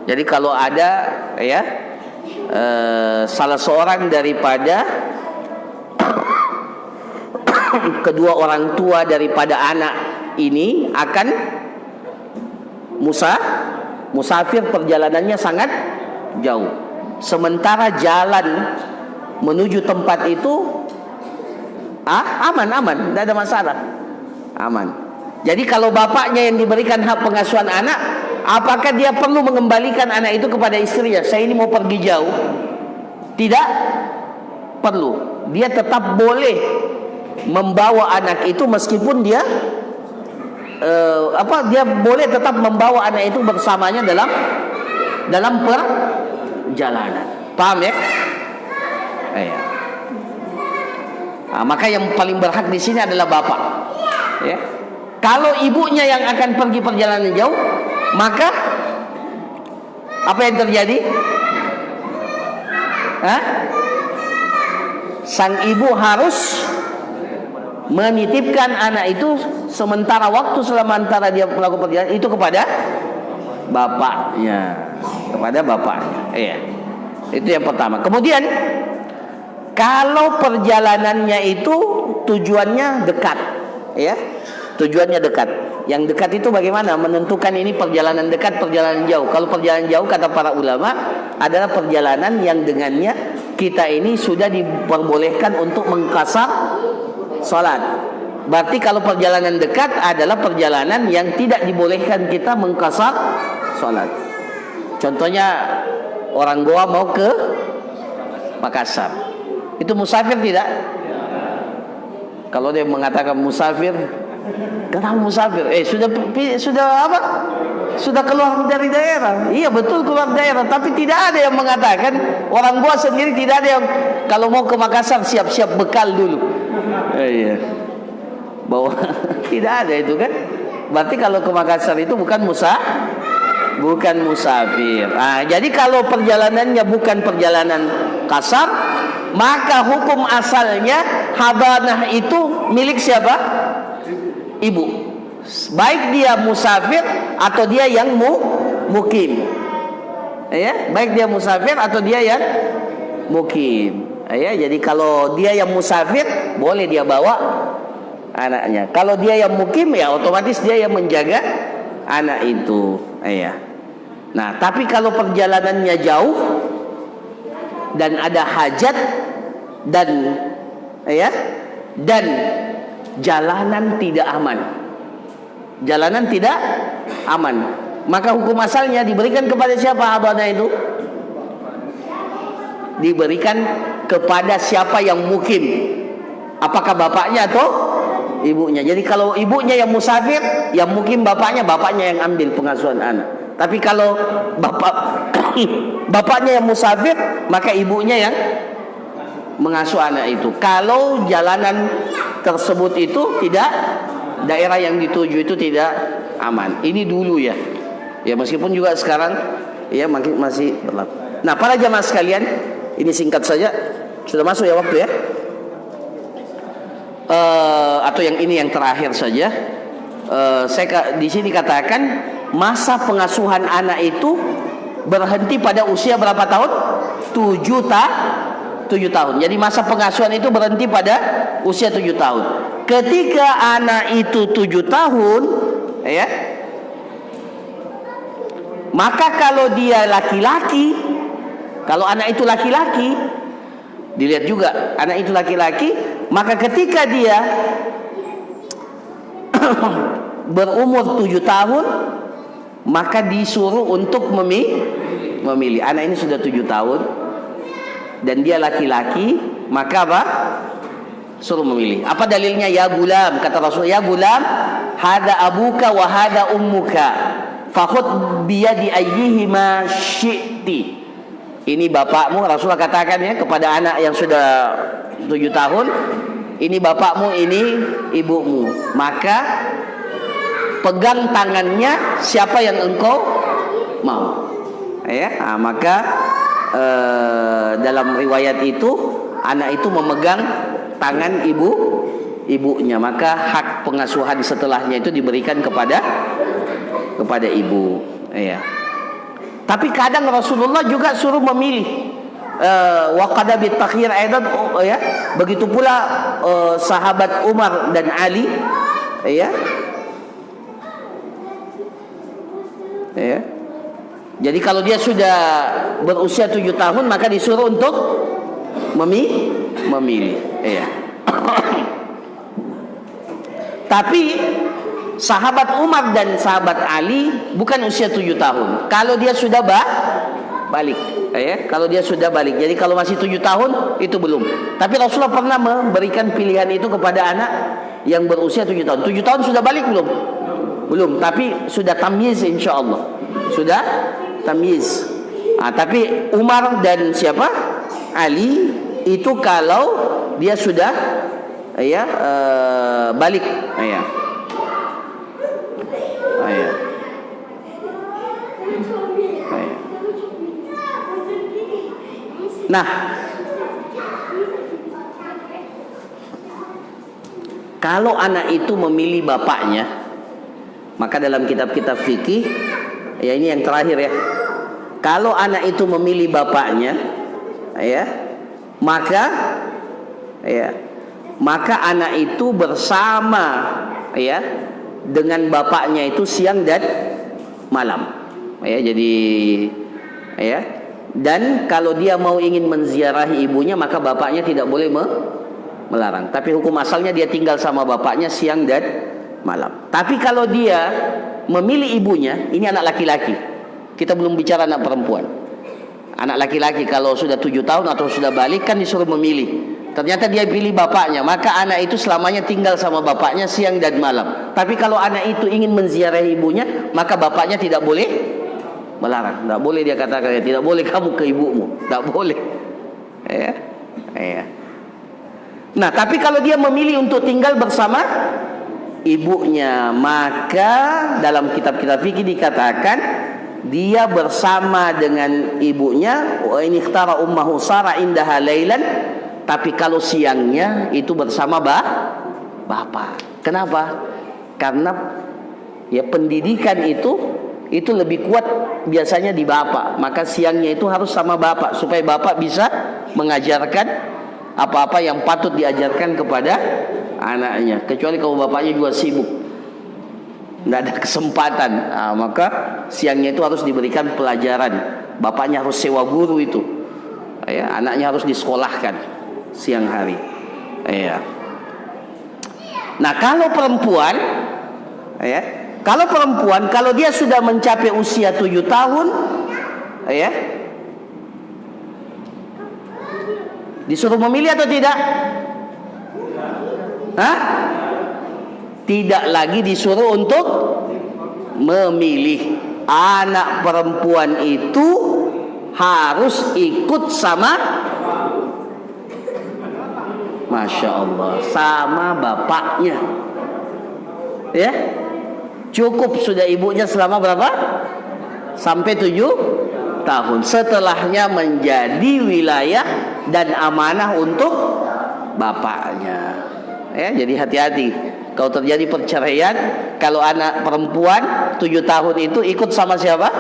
Jadi kalau ada, ya, salah seorang daripada kedua orang tua daripada anak ini akan musafir, perjalanannya sangat jauh, sementara jalan menuju tempat itu aman, tidak ada masalah, aman. Jadi kalau bapaknya yang diberikan hak pengasuhan anak, apakah dia perlu mengembalikan anak itu kepada istrinya? Saya ini mau pergi jauh. Tidak perlu. Dia tetap boleh membawa anak itu, meskipun dia dia boleh tetap membawa anak itu bersamanya dalam perjalanan. Paham, ya? Ya. Nah, maka yang paling berhak di sini adalah bapak, ya. Kalau ibunya yang akan pergi perjalanan jauh, maka apa yang terjadi? Sang ibu harus menitipkan anak itu sementara waktu selama antara dia melakukan perjalanan itu kepada bapaknya, Iya. Itu yang pertama. Kemudian kalau perjalanannya itu tujuannya dekat, ya, tujuannya dekat. Yang dekat itu bagaimana menentukan ini perjalanan dekat, perjalanan jauh? Kalau perjalanan jauh kata para ulama adalah perjalanan yang dengannya kita ini sudah diperbolehkan untuk mengqasar salat. Berarti kalau perjalanan dekat adalah perjalanan yang tidak dibolehkan kita mengqasar salat. Contohnya orang Goa mau ke Makassar. Itu musafir tidak? Kalau dia mengatakan musafir, kenapa musafir? Sudah apa? Sudah keluar dari daerah. Iya betul keluar daerah, tapi tidak ada yang mengatakan, orang Goa sendiri tidak ada yang kalau mau ke Makassar siap-siap bekal dulu. Iya. Bahwa tidak ada itu kan? Berarti kalau ke Makassar itu bukan musafir. Jadi kalau perjalanannya bukan perjalanan kasar, maka hukum asalnya habanah itu milik siapa? Ibu. Baik dia musafir atau dia yang mukim. Ya, baik dia musafir atau dia yang mukim. Ya, jadi kalau dia yang musafir boleh dia bawa anaknya. Kalau dia yang mukim ya otomatis dia yang menjaga anak itu. Ya. Nah, tapi kalau perjalanannya jauh dan ada hajat dan jalanan tidak aman, maka hukum asalnya diberikan kepada siapa habanah itu? Diberikan kepada siapa yang mukim, apakah bapaknya atau ibunya. Jadi kalau ibunya yang musafir, yang mukim bapaknya yang ambil pengasuhan anak. Tapi kalau bapaknya yang musafir, maka ibunya yang mengasuh anak itu. Kalau jalanan tersebut itu tidak, daerah yang dituju itu tidak aman. Ini dulu ya. Ya meskipun juga sekarang ya masih berlaku. Nah, para jamaah sekalian, ini singkat saja. Sudah masuk ya waktu ya. Atau yang ini yang terakhir saja. Saya di sini katakan masa pengasuhan anak itu berhenti pada usia berapa tahun? 7 tahun. Jadi masa pengasuhan itu berhenti pada usia 7 tahun. Ketika anak itu 7 tahun, ya, maka kalau dia laki-laki, kalau anak itu laki-laki, dilihat juga anak itu laki-laki, maka ketika dia berumur 7 tahun, maka disuruh untuk memilih. Anak ini sudah 7 tahun dan dia laki-laki, maka apa? Suruh memilih. Apa dalilnya? Ya gulam, kata Rasul, ya gulam, hada abuka wa hada ummuka, fakhud biyadi ayyihima syi'ti. Ini bapakmu, Rasulullah katakan ya kepada anak yang sudah 7 tahun, ini bapakmu, ini ibumu, maka pegang tangannya siapa yang engkau mau. Ya, maka dalam riwayat itu anak itu memegang tangan ibunya, maka hak pengasuhan setelahnya itu diberikan kepada ibu. Ya. Tapi kadang Rasulullah juga suruh memilih. Wa qada bit takhir aidan, ya. Begitu pula sahabat Umar dan Ali, ya. Ya. Jadi kalau dia sudah berusia 7 tahun, maka disuruh untuk memilih. Ya. Tapi sahabat Umar dan sahabat Ali bukan usia 7 tahun. Kalau dia sudah balik, ya. Kalau dia sudah balik. Jadi kalau masih 7 tahun itu belum. Tapi Rasulullah pernah memberikan pilihan itu kepada anak yang berusia 7 tahun. 7 tahun sudah balik belum? Belum, tapi sudah tamyiz insyaallah. Sudah tamyiz. Tapi Umar dan siapa? Ali itu kalau dia sudah balik, ya. Nah, kalau anak itu memilih bapaknya, maka dalam kitab-kitab fikih, ya ini yang terakhir ya. Kalau anak itu memilih bapaknya, ya, maka anak itu bersama, ya, dengan bapaknya itu siang dan malam. Ya, jadi, ya. Dan kalau dia mau ingin menziarahi ibunya, maka bapaknya tidak boleh melarang. Tapi hukum asalnya dia tinggal sama bapaknya siang dan malam. Tapi kalau dia memilih ibunya, ini anak laki-laki. Kita belum bicara anak perempuan. Anak laki-laki kalau sudah 7 tahun atau sudah balik kan disuruh memilih. Ternyata dia pilih bapaknya, maka anak itu selamanya tinggal sama bapaknya siang dan malam. Tapi kalau anak itu ingin menziarahi ibunya, maka bapaknya tidak boleh melarang. Tidak boleh dia katakan, tidak boleh kamu ke ibumu. Tidak boleh. Ya. Ya. Nah, tapi kalau dia memilih untuk tinggal bersama ibunya, maka dalam kitab-kitab fikih dikatakan dia bersama dengan ibunya. Wa in ikhtara ummahu sara indaha lailan. Tapi kalau siangnya itu bersama bapak. Kenapa? Karena ya pendidikan itu lebih kuat biasanya di bapak. Maka siangnya itu harus sama bapak supaya bapak bisa mengajarkan apa-apa yang patut diajarkan kepada anaknya. Kecuali kalau bapaknya juga sibuk, tidak ada kesempatan, maka siangnya itu harus diberikan pelajaran. Bapaknya harus sewa guru itu, ya, anaknya harus disekolahkan siang hari. Ya. Nah, kalau perempuan, ya, kalau dia sudah mencapai usia 7 tahun, ya, disuruh memilih atau tidak? Hah? Tidak lagi disuruh untuk memilih. Anak perempuan itu harus ikut sama, Masya Allah, sama bapaknya. Ya, cukup sudah ibunya selama berapa? Sampai 7 tahun. Setelahnya menjadi wilayah dan amanah untuk bapaknya. Ya, jadi hati-hati. Kalau terjadi perceraian, kalau anak perempuan 7 tahun itu ikut sama siapa?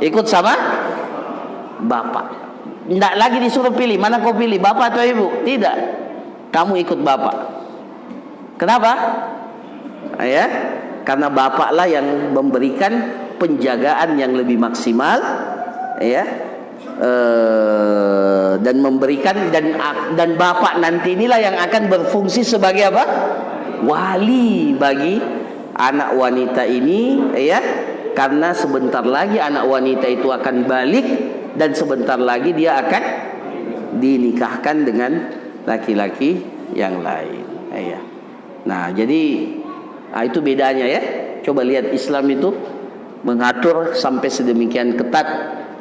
Ikut sama bapak. Tidak lagi disuruh pilih, mana kau pilih, bapak atau ibu? Tidak. Kamu ikut bapak. Kenapa? Ya, karena bapaklah yang memberikan penjagaan yang lebih maksimal, ya, dan memberikan dan bapak nanti inilah yang akan berfungsi sebagai apa? Wali bagi anak wanita ini, ya, karena sebentar lagi anak wanita itu akan balik dan sebentar lagi dia akan dinikahkan dengan laki-laki yang lain. Ya. Nah, jadi itu bedanya ya. Coba lihat, Islam itu mengatur sampai sedemikian ketat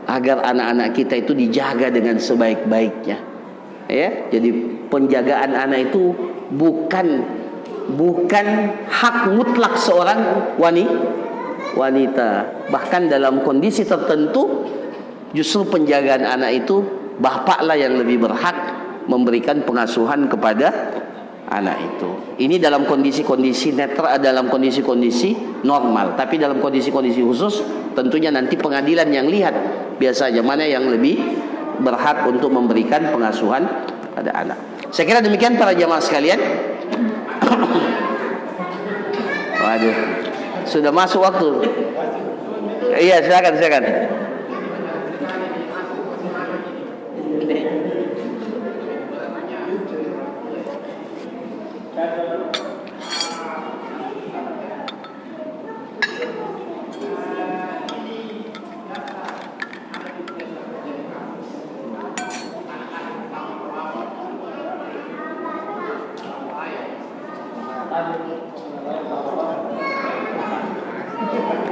agar anak-anak kita itu dijaga dengan sebaik-baiknya. Ya, jadi penjagaan anak itu bukan hak mutlak seorang wanita. Bahkan dalam kondisi tertentu justru penjagaan anak itu bapaklah yang lebih berhak memberikan pengasuhan kepada anak itu. Ini dalam kondisi-kondisi netral, dalam kondisi-kondisi normal. Tapi dalam kondisi-kondisi khusus tentunya nanti pengadilan yang lihat biasanya mana yang lebih berhak untuk memberikan pengasuhan pada anak. Saya kira demikian para jamaah sekalian. Waduh, sudah masuk waktu. Iya, silakan.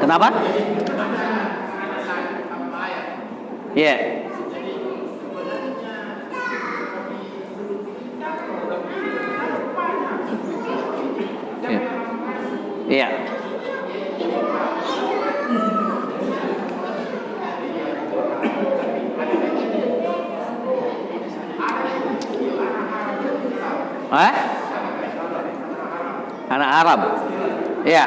Kenapa? Ya. Iya. Hah? Anak haram. Ya.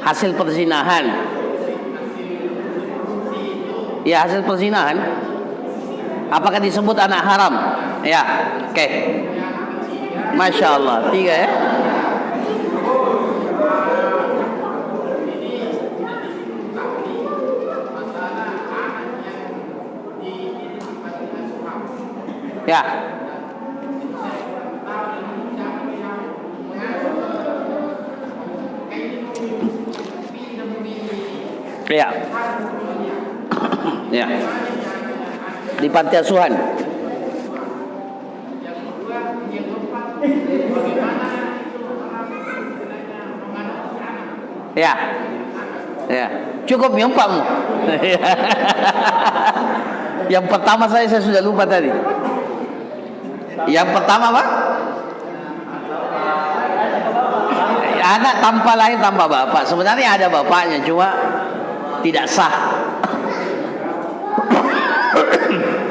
Hasil perzinahan. Ya, hasil perzinahan. Apakah disebut anak haram? Ya. Oke. Masya Allah. 3 ya. Ya. Ya. Ya. Di panti asuhan. Ya. Ya. Cukup nyumpahmu. Yang pertama saya sudah lupa tadi. Yang pertama apa? Anak tanpa lahir tanpa bapak. Sebenarnya ada bapaknya, cuma tidak sah.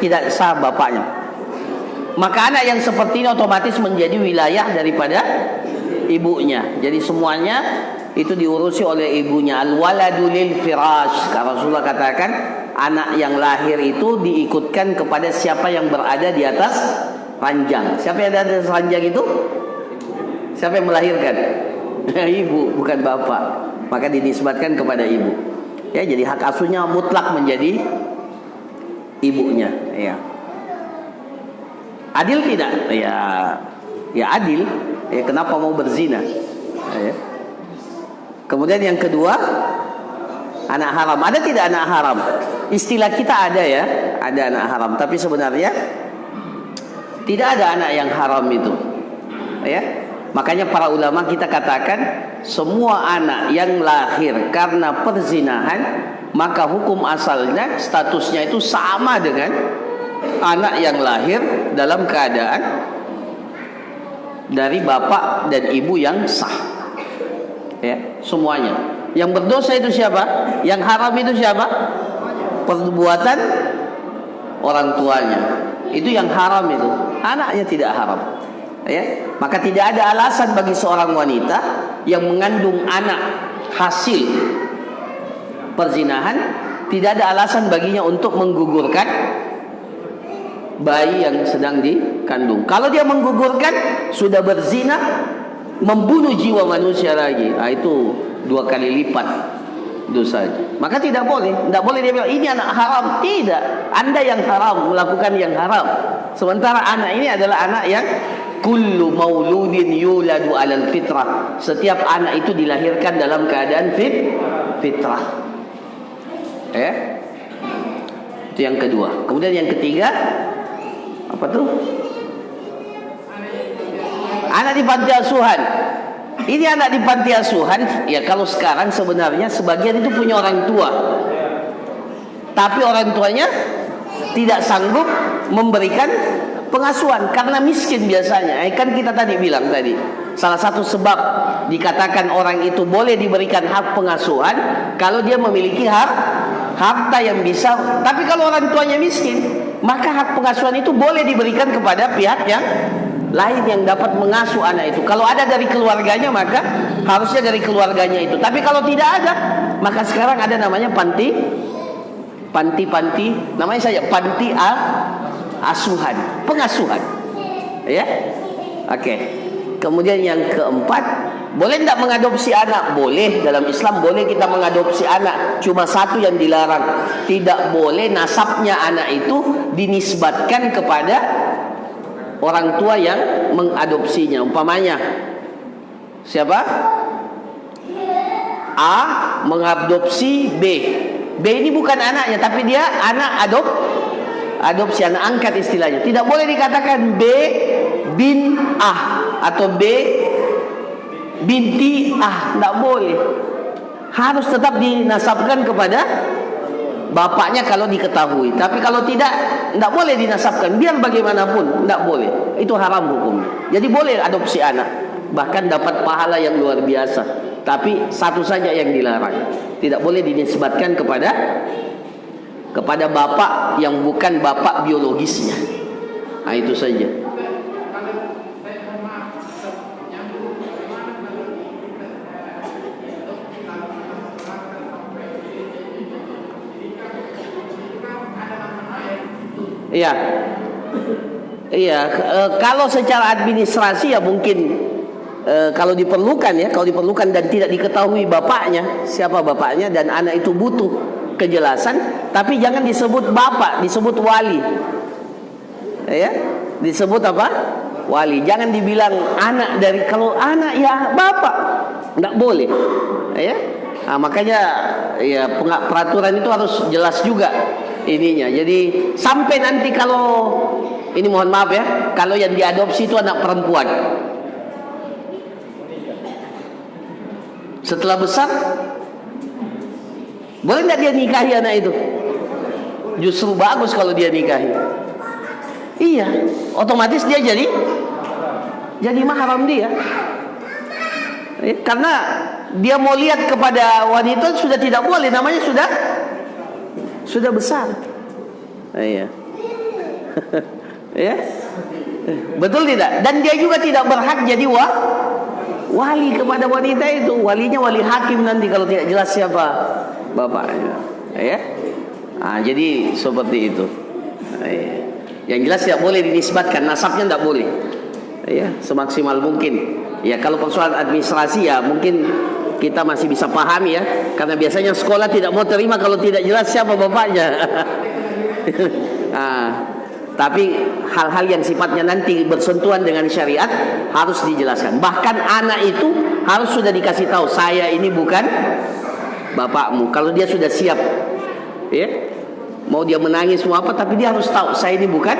Tidak sah bapaknya. Maka anak yang seperti ini otomatis menjadi wilayah daripada ibunya. Jadi semuanya itu diurusi oleh ibunya. Al-waladu lil firash. Karena Rasulullah katakan anak yang lahir itu diikutkan kepada siapa yang berada di atas ranjang. Siapa yang ada di atas ranjang itu? Siapa yang melahirkan? Ibu, bukan bapak. Maka dinisbatkan kepada ibu. Ya, jadi hak asuhnya mutlak menjadi ibunya. Ya. Adil tidak? Ya adil. Ya, kenapa mau berzina? Ya. Kemudian yang kedua, anak haram. Ada tidak anak haram? Istilah kita ada ya, ada anak haram. Tapi sebenarnya tidak ada anak yang haram itu. Ya. Makanya para ulama kita katakan semua anak yang lahir karena perzinahan, maka hukum asalnya statusnya itu sama dengan anak yang lahir dalam keadaan dari bapak dan ibu yang sah. Ya, semuanya. Yang berdosa itu siapa? Yang haram itu siapa? Perbuatan orang tuanya. Itu yang haram itu. Anaknya tidak haram. Ya, maka tidak ada alasan bagi seorang wanita yang mengandung anak hasil perzinahan, tidak ada alasan baginya untuk menggugurkan bayi yang sedang dikandung. Kalau dia menggugurkan, sudah berzina, membunuh jiwa manusia lagi. Itu 2 kali lipat dosanya. Maka tidak boleh dia bilang ini anak haram. Tidak, Anda yang haram melakukan yang haram. Sementara anak ini adalah anak yang kullu mauludin yuladu alal fitrah. Setiap anak itu dilahirkan dalam keadaan fitrah. Itu yang kedua. Kemudian yang ketiga, apa tuh? Anak di panti asuhan. Ini anak di panti asuhan, ya kalau sekarang sebenarnya sebagian itu punya orang tua. Tapi orang tuanya tidak sanggup memberikan pengasuhan karena miskin biasanya. Kan kita tadi bilang tadi, salah satu sebab dikatakan orang itu boleh diberikan hak pengasuhan kalau dia memiliki harta yang bisa. Tapi kalau orang tuanya miskin, maka hak pengasuhan itu boleh diberikan kepada pihak yang lain yang dapat mengasuh anak itu. Kalau ada dari keluarganya, maka harusnya dari keluarganya itu. Tapi kalau tidak ada, maka sekarang ada namanya panti, namanya saja panti asuhan, pengasuhan. Ya. Oke. Kemudian yang keempat, boleh tidak mengadopsi anak? Boleh, dalam Islam boleh kita mengadopsi anak. Cuma satu yang dilarang, tidak boleh nasabnya anak itu dinisbatkan kepada orang tua yang mengadopsinya. Umpamanya siapa? A mengadopsi B. B ini bukan anaknya, tapi dia anak adopsi, anak angkat istilahnya. Tidak boleh dikatakan B bin A atau B binti A. Tidak boleh. Harus tetap dinasabkan kepada bapaknya kalau diketahui. Tapi kalau tidak boleh dinasabkan. Biar bagaimanapun, tidak boleh. Itu haram hukumnya. Jadi boleh adopsi anak, bahkan dapat pahala yang luar biasa. Tapi satu saja yang dilarang, tidak boleh dinisbatkan kepada bapak yang bukan bapak biologisnya. Nah, itu saja. Iya. Iya, kalau secara administrasi ya mungkin kalau diperlukan dan tidak diketahui bapaknya, siapa bapaknya, dan anak itu butuh kejelasan, tapi jangan disebut bapak, disebut wali. Ya, disebut apa? Wali. Jangan dibilang anak dari, kalau anak ya bapak, enggak boleh. Ya. Nah, makanya ya peraturan itu harus jelas juga ininya. Jadi sampai nanti kalau ini, mohon maaf ya, kalau yang diadopsi itu anak perempuan, setelah besar boleh nggak dia nikahi anak itu? Justru bagus kalau dia nikahi. Iya, otomatis dia jadi mahram dia. Karena dia mau lihat kepada wanita sudah tidak boleh, namanya sudah besar. Iya. Ya, betul tidak? Dan dia juga tidak berhak jadi wali kepada wanita itu. Walinya wali hakim nanti kalau tidak jelas siapa bapaknya. Ya, nah, jadi seperti itu. Yang jelas tidak boleh dinisbatkan, nasabnya tidak boleh. Ya, semaksimal mungkin. Ya, kalau persoalan administrasi ya mungkin kita masih bisa pahami ya, karena biasanya sekolah tidak mau terima kalau tidak jelas siapa bapaknya. Nah, tapi hal-hal yang sifatnya nanti bersentuhan dengan syariat harus dijelaskan. Bahkan anak itu harus sudah dikasih tahu, saya ini bukan bapakmu. Kalau dia sudah siap, ya, mau dia menangis mau apa, tapi dia harus tahu saya ini bukan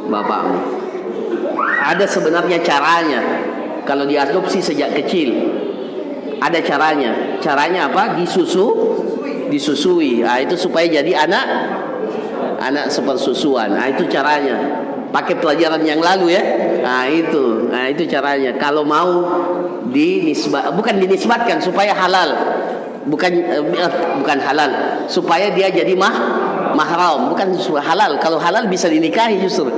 bapakmu. Ada sebenarnya caranya. Kalau diadopsi sejak kecil, ada caranya. Caranya apa? Disusui. Nah, itu supaya jadi anak sepersusuan. Nah, itu caranya. Pakai pelajaran yang lalu ya. Nah, itu caranya. Kalau mau bukan dinisbatkan supaya halal. Bukan halal, supaya dia jadi mahram, bukan halal. Kalau halal bisa dinikahi justru.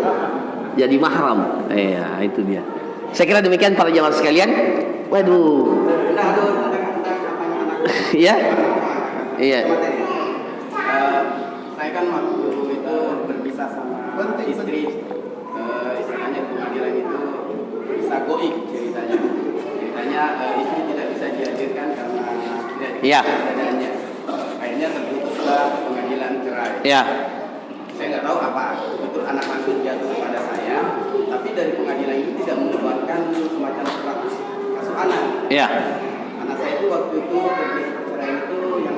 Jadi mahram. Iya, itu dia. Saya kira demikian para jamaah sekalian. Waduh. Iya. Iya. Saya kan waktu itu berpisah sama istri, istilahnya pengadilan itu bisa goib ceritanya. Istri tidak bisa dihadirkan karena tidak keadaannya. Akhirnya terputuslah pengadilan cerai. Iya. Saya nggak tahu apa betul anak langsung jatuh kepada saya, tapi dari pengadilan itu tidak mengeluarkan semacam surat kasus anak. Iya. Anak saya itu waktu itu cerai itu yang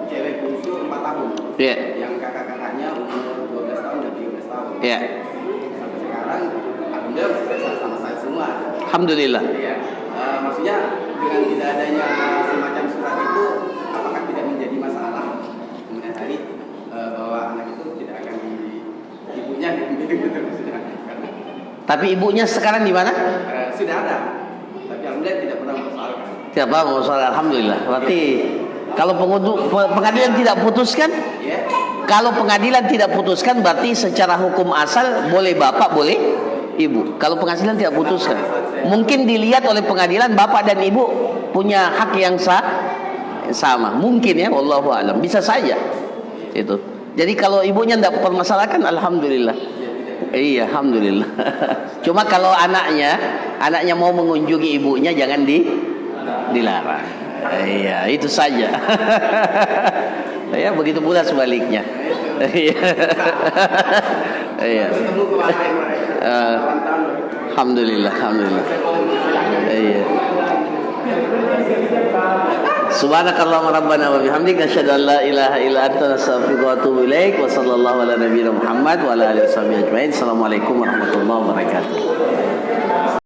cewek bungsu 4 tahun. Iya. Yang kakak-kakaknya umur 12 tahun dan 13 tahun. Iya. Sampai sekarang alhamdulillah masih sama saya semua. Alhamdulillah. Iya. Maksudnya dengan tidak adanya semacam surat itu, apakah tidak menjadi masalah kemudian hari bahwa anak itu tidak akan ibunya Tapi ibunya sekarang di mana? Sudah ada. Tapi alhamdulillah tidak pernah mempersoalkan. Tidak pernah mempersoalkan, alhamdulillah. Berarti kalau pengadilan tidak putuskan, kalau pengadilan tidak putuskan berarti secara hukum asal boleh bapak, boleh ibu. Kalau pengadilan tidak putuskan, mungkin dilihat oleh pengadilan bapak dan ibu punya hak yang sama. Mungkin ya, wallahu alam. Bisa saja itu. Jadi kalau ibunya tidak permasalahkan, alhamdulillah. Iya, alhamdulillah. Cuma kalau anaknya mau mengunjungi ibunya jangan dilarang. Iya, itu saja. Ya, begitu pula sebaliknya. Iya. Iya. Alhamdulillah, alhamdulillah. Iya. Subhanakallahumma rabbana wa bihamdika asyhadu an la ilaha illa anta astaghfiruka wa atubu ilaik wa sallallahu ala nabiyyina Muhammad wa ala alihi washabihi ajmain. Assalamualaikum warahmatullahi wabarakatuh.